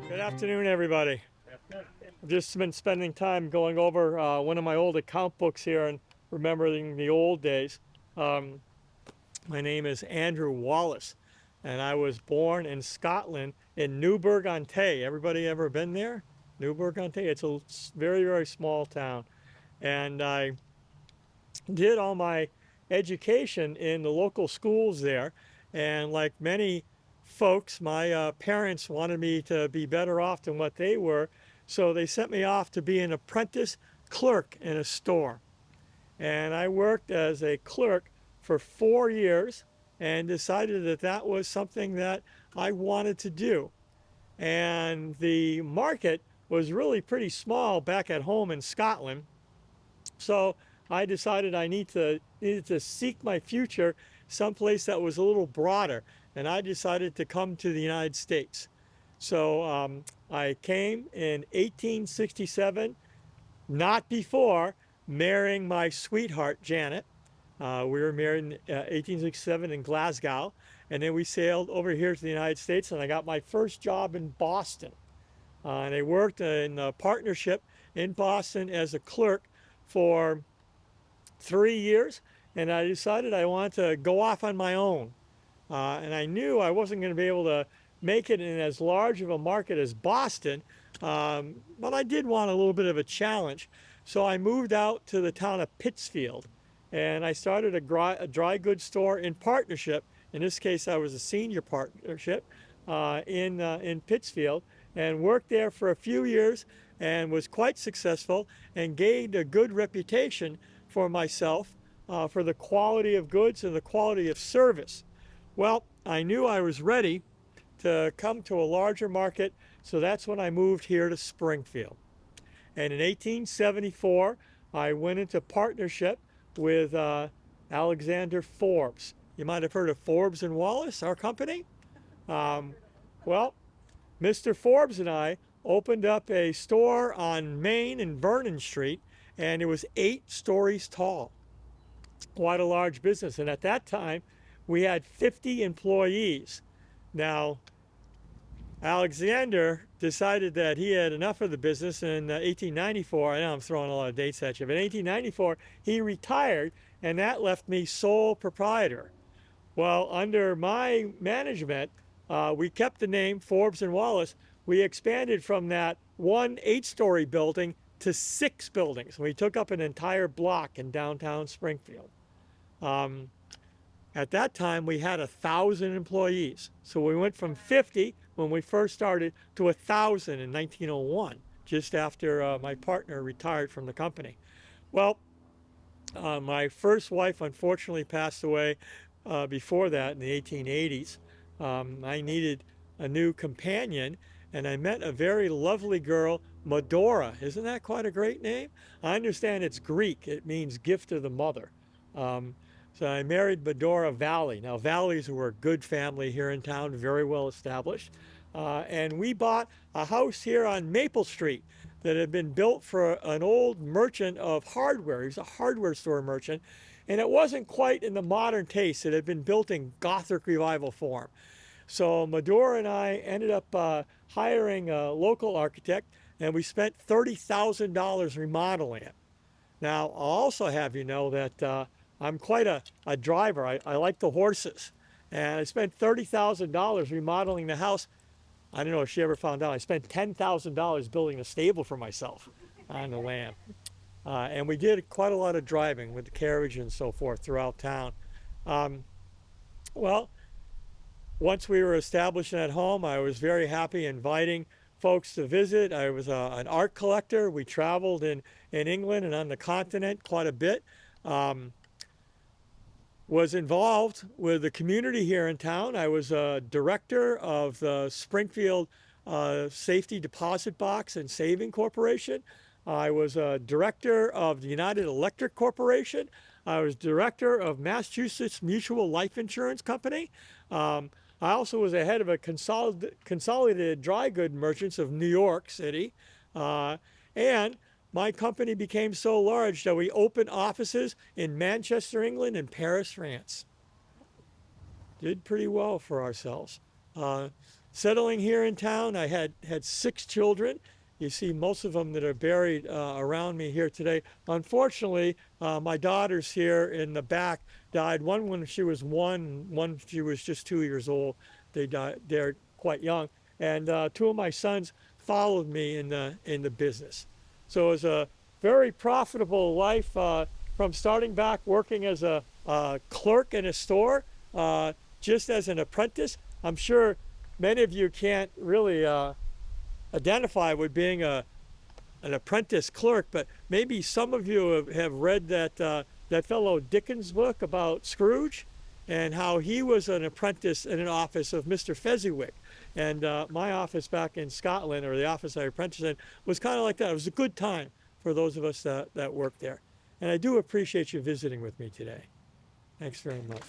Good afternoon, everybody. I've just been spending time going over one of my old account books here and remembering the old days. My name is Andrew Wallace, and I was born in Scotland in Newburgh-on-Tay. Everybody ever been there? Newburgh-on-Tay? It's a very, very small town. And I did all my education in the local schools there. And like many folks, my parents wanted me to be better off than what they were. So they sent me off to be an apprentice clerk in a store. And I worked as a clerk for 4 years and decided that that was something that I wanted to do. And the market was really pretty small back at home in Scotland. So I decided I needed to seek my future someplace that was a little broader. And I decided to come to the United States. So I came in 1867, not before marrying my sweetheart, Janet. We were married in 1867 in Glasgow, and then we sailed over here to the United States, and I got my first job in Boston. And I worked in a partnership in Boston as a clerk for 3 years, and I decided I wanted to go off on my own. And I knew I wasn't going to be able to make it in as large of a market as Boston, but I did want a little bit of a challenge. So I moved out to the town of Pittsfield, and I started a dry goods store in partnership. In this case, I was a senior partnership in Pittsfield, and worked there for a few years and was quite successful and gained a good reputation for myself for the quality of goods and the quality of service. Well, I knew I was ready to come to a larger market, so that's when I moved here to Springfield. And in 1874, I went into partnership with Alexander Forbes. You might have heard of Forbes and Wallace, our company. Well, Mr. Forbes and I opened up a store on Main and Vernon Street, and it was 8 stories tall. Quite a large business. And at that time, we had 50 employees. Now, Alexander decided that he had enough of the business in 1894. I know I'm throwing a lot of dates at you, but in 1894, he retired, and that left me sole proprietor. Well, under my management, we kept the name Forbes and Wallace. We expanded from that one 8-story building to 6 buildings. We took up an entire block in downtown Springfield. At that time, we had 1,000 employees. So we went from 50 when we first started to 1,000 in 1901, just after my partner retired from the company. Well, my first wife unfortunately passed away before that in the 1880s. I needed a new companion, and I met a very lovely girl, Medora. Isn't that quite a great name? I understand it's Greek. It means gift of the mother. So I married Medora Valley. Now, Valleys were a good family here in town, very well established. And we bought a house here on Maple Street that had been built for an old merchant of hardware. He was a hardware store merchant. And it wasn't quite in the modern taste. It had been built in Gothic revival form. So Medora and I ended up hiring a local architect, and we spent $30,000 remodeling it. Now, I'll also have you know that I'm quite a driver. I like the horses. And I spent $30,000 remodeling the house. I don't know if she ever found out. I spent $10,000 building a stable for myself on the land. And we did quite a lot of driving with the carriage and so forth throughout town. Well, once we were established at home, I was very happy inviting folks to visit. I was an art collector. We traveled in England and on the continent quite a bit. Was involved with the community here in town. I was a director of the Springfield Safety Deposit Box and Saving Corporation. I was a director of the United Electric Corporation. I was director of Massachusetts Mutual Life Insurance Company. I also was the head of a consolidated dry good merchants of New York City. And my company became so large that we opened offices in Manchester, England, and Paris, France. Did pretty well for ourselves. Settling here in town, I had 6 children. You see most of them that are buried around me here today. Unfortunately, my daughters here in the back died. One when she was 1, one she was just 2 years old. They died. They're quite young. And 2 of my sons followed me in the business. So it was a very profitable life from starting back working as a clerk in a store, just as an apprentice. I'm sure many of you can't really identify with being an apprentice clerk, but maybe some of you have read that fellow Dickens book about Scrooge and how he was an apprentice in an office of Mr. Fezziwig. And my office back in Scotland, or the office I apprenticed in, was kind of like that. It was a good time for those of us that worked there. And I do appreciate you visiting with me today. Thanks very much.